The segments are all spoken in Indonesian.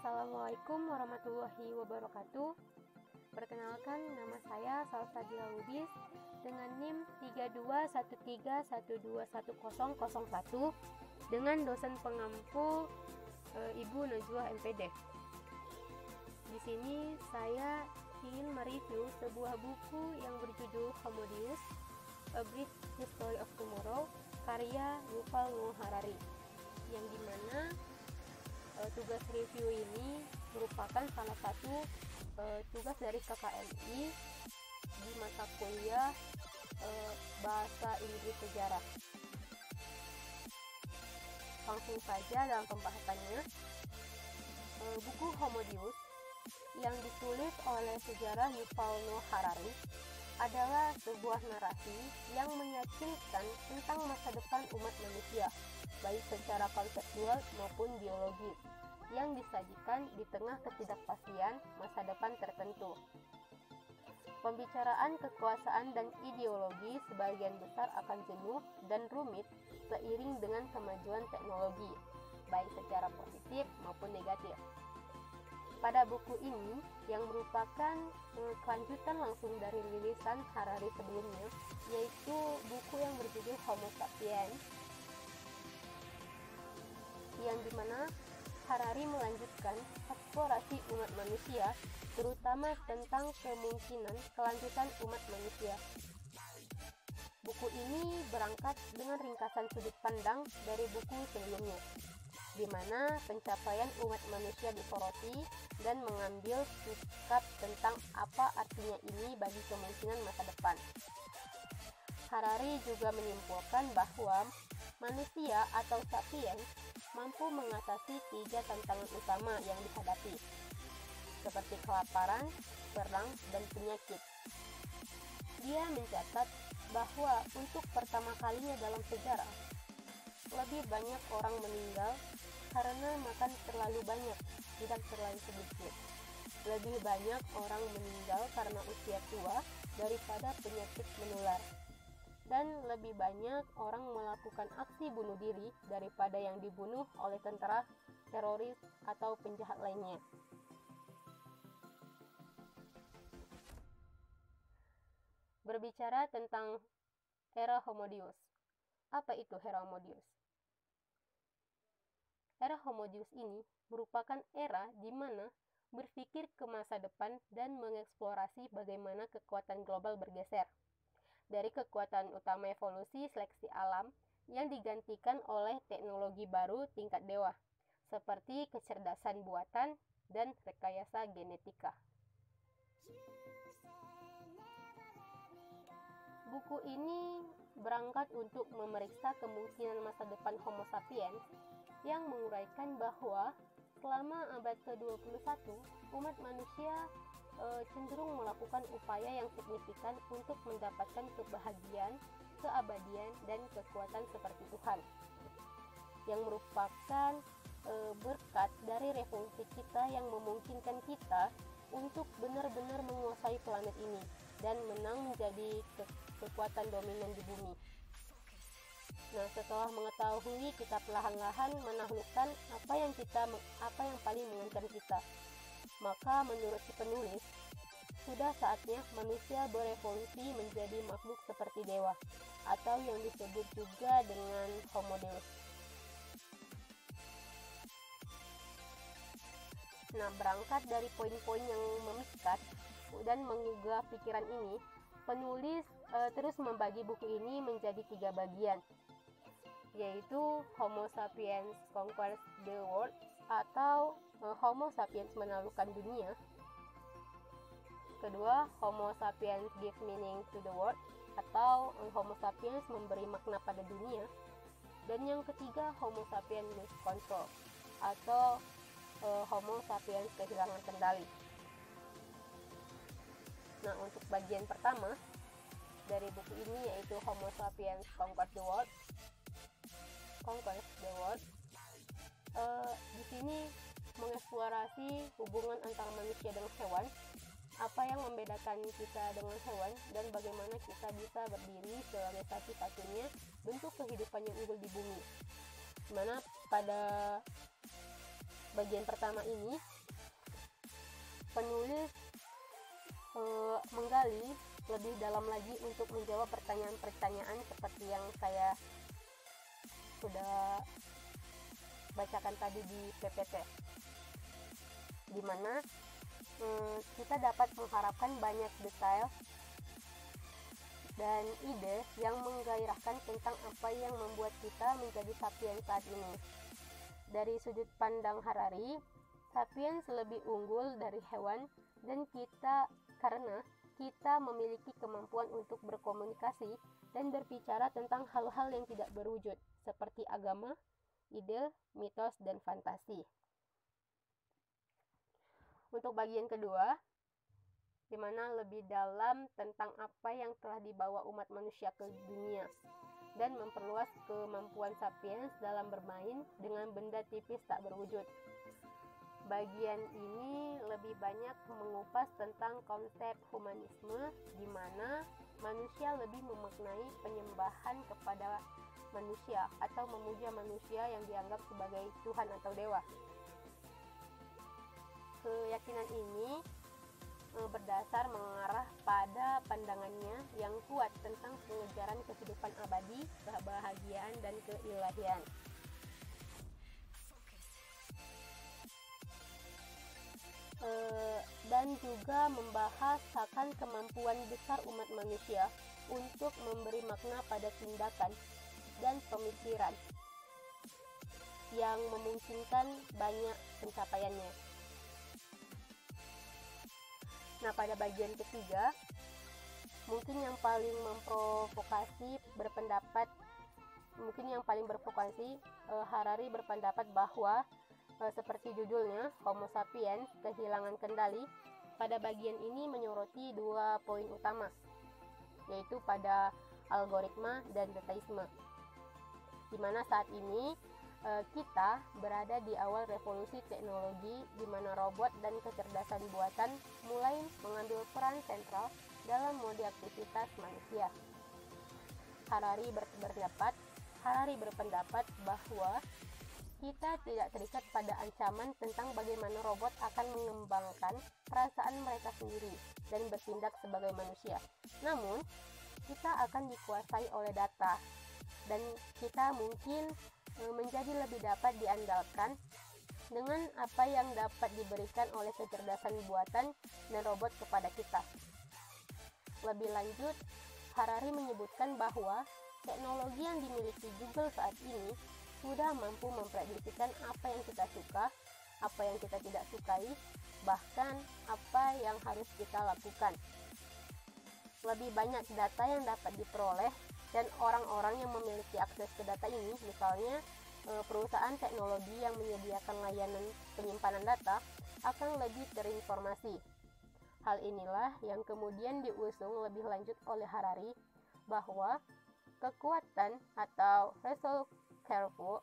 Assalamualaikum warahmatullahi wabarakatuh. Perkenalkan, nama saya Salsabila Lubis dengan NIM 3213121001 dengan dosen pengampu Ibu Najwa MPD. Di sini saya ingin mereview sebuah buku yang berjudul Homo Deus, A Brief History of Tomorrow, karya Yuval Noah Harari, yang dimana tugas review ini merupakan salah satu tugas dari KKMI di mata kuliah Bahasa Inggris Sejarah. Langsung saja dalam pembahasannya. Buku Homo Deus yang ditulis oleh sejarah Yuval Noah Harari adalah sebuah narasi yang meyakinkan tentang masa depan umat manusia, baik secara konseptual maupun biologis, yang disajikan di tengah ketidakpastian masa depan tertentu. Pembicaraan kekuasaan dan ideologi sebagian besar akan jenuh dan rumit seiring dengan kemajuan teknologi, baik secara positif maupun negatif. Pada buku ini, yang merupakan kelanjutan langsung dari rilisan Harari sebelumnya, yaitu buku yang berjudul Homo Sapiens, yang dimana Harari melanjutkan eksplorasi umat manusia, terutama tentang kemungkinan kelanjutan umat manusia. Buku ini berangkat dengan ringkasan sudut pandang dari buku sebelumnya, di mana pencapaian umat manusia disoroti dan mengambil sikap tentang apa artinya ini bagi kemungkinan masa depan. Harari juga menyimpulkan bahwa manusia atau sapiens mampu mengatasi 3 tantangan utama yang dihadapi, seperti kelaparan, perang, dan penyakit. Dia mencatat bahwa untuk pertama kalinya dalam sejarah, lebih banyak orang meninggal karena makan terlalu banyak, tidak terlalu sedikit. Lebih banyak orang meninggal karena usia tua daripada penyakit menular. Dan lebih banyak orang melakukan aksi bunuh diri daripada yang dibunuh oleh tentara, teroris, atau penjahat lainnya. Berbicara tentang era Homo Deus. Apa itu era Homo Deus? Era Homo Deus ini merupakan era di mana berpikir ke masa depan dan mengeksplorasi bagaimana kekuatan global bergeser dari kekuatan utama evolusi seleksi alam yang digantikan oleh teknologi baru tingkat dewa, seperti kecerdasan buatan dan rekayasa genetika. Buku ini berangkat untuk memeriksa kemungkinan masa depan Homo sapiens yang menguraikan bahwa selama abad ke-21, umat manusia cenderung melakukan upaya yang signifikan untuk mendapatkan kebahagiaan, keabadian, dan kekuatan seperti Tuhan, yang merupakan berkat dari revolusi kita yang memungkinkan kita untuk benar-benar menguasai planet ini dan menang menjadi kekuatan dominan di bumi. Nah, setelah mengetahui kita perlahan-lahan menaklukkan apa yang paling mengancam kita, maka menurut si penulis, sudah saatnya manusia berevolusi menjadi makhluk seperti dewa, atau yang disebut juga dengan Homo Deus. Nah, berangkat dari poin-poin yang memikat dan menggugah pikiran ini, penulis terus membagi buku ini menjadi 3 bagian, yaitu Homo Sapiens Conquers the World atau Homo Sapiens menaklukkan dunia. Kedua, Homo Sapiens Give Meaning to the World atau Homo Sapiens memberi makna pada dunia. Dan yang ketiga, Homo Sapiens Lose Control atau Homo Sapiens kehilangan kendali. Nah, untuk bagian pertama dari buku ini yaitu Homo Sapiens Conquers the World. Di sini mengeksplorasi hubungan antara manusia dengan hewan, apa yang membedakan kita dengan hewan, dan bagaimana kita bisa berdiri sebagai satu-satunya bentuk kehidupan yang unggul di bumi. Dimana pada bagian pertama ini penulis menggali lebih dalam lagi untuk menjawab pertanyaan-pertanyaan seperti yang saya sudah bacakan tadi di PPT, di mana kita dapat mengharapkan banyak detail dan ide yang menggairahkan tentang apa yang membuat kita menjadi sapiens saat ini. Dari sudut pandang Harari, sapiens lebih unggul dari hewan dan karena kita memiliki kemampuan untuk berkomunikasi dan berbicara tentang hal-hal yang tidak berwujud, seperti agama, ide, mitos, dan fantasi. Untuk bagian kedua, di mana lebih dalam tentang apa yang telah dibawa umat manusia ke dunia dan memperluas kemampuan sapiens dalam bermain dengan benda tipis tak berwujud. Bagian ini lebih banyak mengupas tentang konsep humanisme, di mana manusia lebih memaknai penyembahan kepada manusia atau memuja manusia yang dianggap sebagai Tuhan atau dewa. Keyakinan ini berdasar mengarah pada pandangannya yang kuat tentang pengejaran kehidupan abadi, kebahagiaan, dan keilahian. Dan juga membahas akan kemampuan besar umat manusia untuk memberi makna pada tindakan dan pemikiran yang memungkinkan banyak pencapaiannya. Nah, pada bagian ketiga, mungkin yang paling berprovokasi, Harari berpendapat bahwa seperti judulnya, Homo sapiens, kehilangan kendali. Pada bagian ini menyoroti 2 poin utama, yaitu pada algoritma dan dataisme, di mana saat ini kita berada di awal revolusi teknologi, di mana robot dan kecerdasan buatan mulai mengambil peran sentral dalam mode aktivitas manusia. Harari berpendapat bahwa kita tidak terikat pada ancaman tentang bagaimana robot akan mengembangkan perasaan mereka sendiri dan bertindak sebagai manusia. Namun, kita akan dikuasai oleh data, dan kita mungkin menjadi lebih dapat diandalkan dengan apa yang dapat diberikan oleh kecerdasan buatan dan robot kepada kita. Lebih lanjut, Harari menyebutkan bahwa teknologi yang dimiliki Google saat ini sudah mampu memprediksikan apa yang kita suka, apa yang kita tidak sukai, bahkan apa yang harus kita lakukan. Lebih banyak data yang dapat diperoleh, dan orang-orang yang memiliki akses ke data ini, misalnya perusahaan teknologi yang menyediakan layanan penyimpanan data, akan lebih terinformasi. Hal inilah yang kemudian diusung lebih lanjut oleh Harari, bahwa kekuatan atau resourceful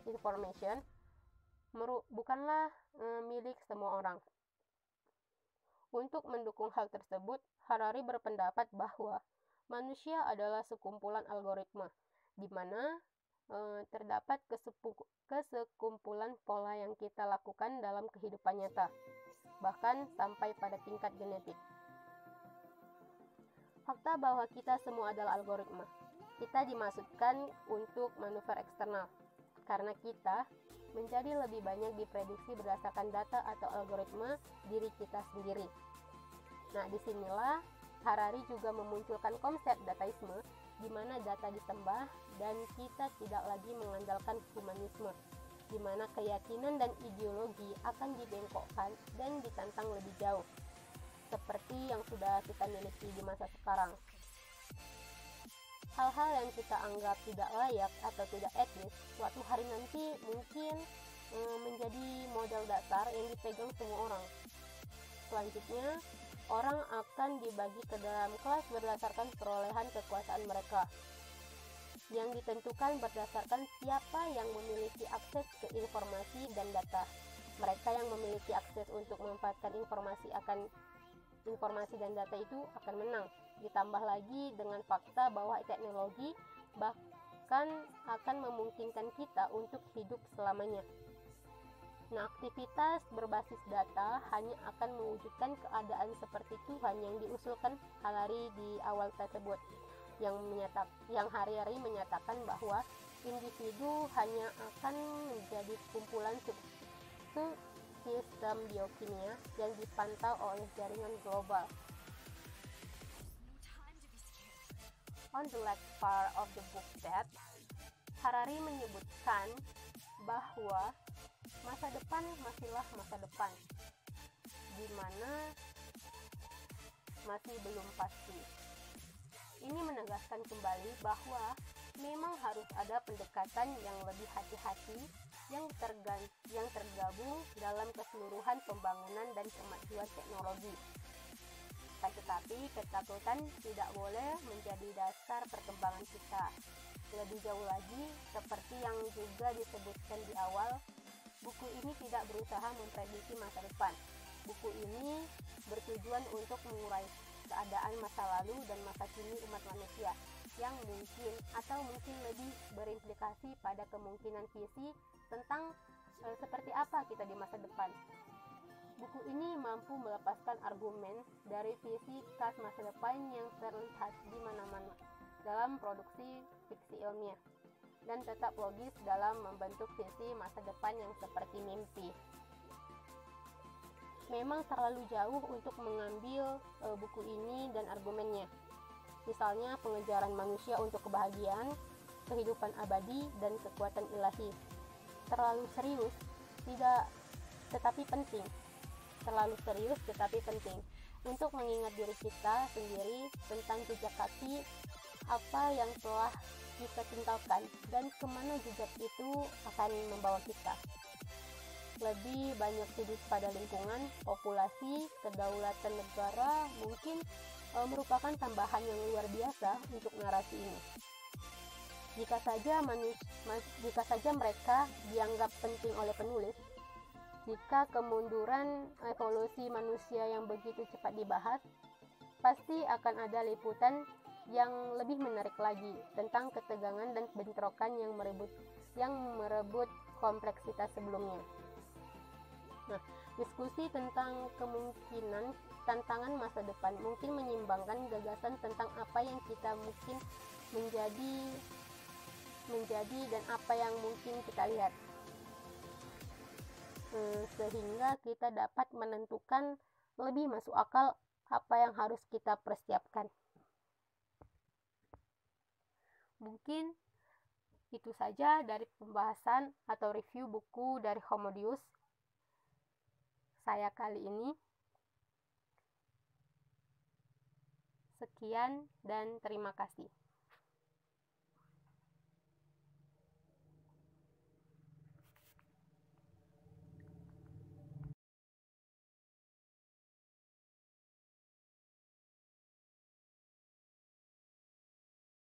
information bukanlah milik semua orang. Untuk mendukung hal tersebut, Harari berpendapat bahwa manusia adalah sekumpulan algoritma, di mana terdapat kesekumpulan pola yang kita lakukan dalam kehidupan nyata, bahkan sampai pada tingkat genetik. Fakta bahwa kita semua adalah algoritma. Kita dimaksudkan untuk manuver eksternal, karena kita menjadi lebih banyak diprediksi berdasarkan data atau algoritma diri kita sendiri. Nah, disinilah Harari juga memunculkan konsep dataisme, di mana data disembah dan kita tidak lagi mengandalkan humanisme, di mana keyakinan dan ideologi akan dibengkokkan dan ditantang lebih jauh, seperti yang sudah kita miliki di masa sekarang. Hal-hal yang kita anggap tidak layak atau tidak etis, suatu hari nanti mungkin menjadi modal dasar yang dipegang semua orang. Selanjutnya, orang akan dibagi ke dalam kelas berdasarkan perolehan kekuasaan mereka, yang ditentukan berdasarkan siapa yang memiliki akses ke informasi dan data. Mereka yang memiliki akses untuk memanfaatkan informasi dan data itu akan menang. Ditambah lagi dengan fakta bahwa teknologi bahkan akan memungkinkan kita untuk hidup selamanya. Nah, aktivitas berbasis data hanya akan mewujudkan keadaan seperti Tuhan yang diusulkan Harari di awal tersebut, yang hari-hari menyatakan bahwa individu hanya akan menjadi kumpulan sistem biokimia yang dipantau oleh jaringan global. On the last part of the book that Harari menyebutkan bahwa masa depan masihlah masa depan, di mana masih belum pasti. Ini menegaskan kembali bahwa memang harus ada pendekatan yang lebih hati-hati yang tergabung dalam keseluruhan pembangunan dan kemajuan teknologi. Tetapi ketakutan tidak boleh menjadi dasar perkembangan kita. Lebih jauh lagi, seperti yang juga disebutkan di awal, buku ini tidak berusaha memprediksi masa depan. Buku ini bertujuan untuk mengurai keadaan masa lalu dan masa kini umat manusia yang mungkin lebih berimplikasi pada kemungkinan visi tentang seperti apa kita di masa depan. Buku ini mampu melepaskan argumen dari visi khas masa depan yang terlihat di mana-mana dalam produksi fiksi ilmiah, dan tetap logis dalam membentuk visi masa depan yang seperti mimpi. Memang terlalu jauh untuk mengambil buku ini dan argumennya. Misalnya pengejaran manusia untuk kebahagiaan, kehidupan abadi, dan kekuatan ilahi. Terlalu serius, tetapi penting. Terlalu serius tetapi penting untuk mengingat diri kita sendiri tentang jejak kaki apa yang telah kita tinggalkan dan kemana jejak itu akan membawa kita. Lebih banyak sudut pada lingkungan, populasi, kedaulatan negara mungkin merupakan tambahan yang luar biasa untuk narasi ini. Jika saja mereka dianggap penting oleh penulis, jika kemunduran evolusi manusia yang begitu cepat dibahas, pasti akan ada liputan yang lebih menarik lagi tentang ketegangan dan bentrokan yang merebut kompleksitas sebelumnya. Nah, diskusi tentang kemungkinan tantangan masa depan mungkin menyimbangkan gagasan tentang apa yang kita mungkin menjadi dan apa yang mungkin kita lihat, sehingga kita dapat menentukan lebih masuk akal apa yang harus kita persiapkan. Mungkin itu saja dari pembahasan atau review buku dari Homo Deus saya kali ini. Sekian dan terima kasih.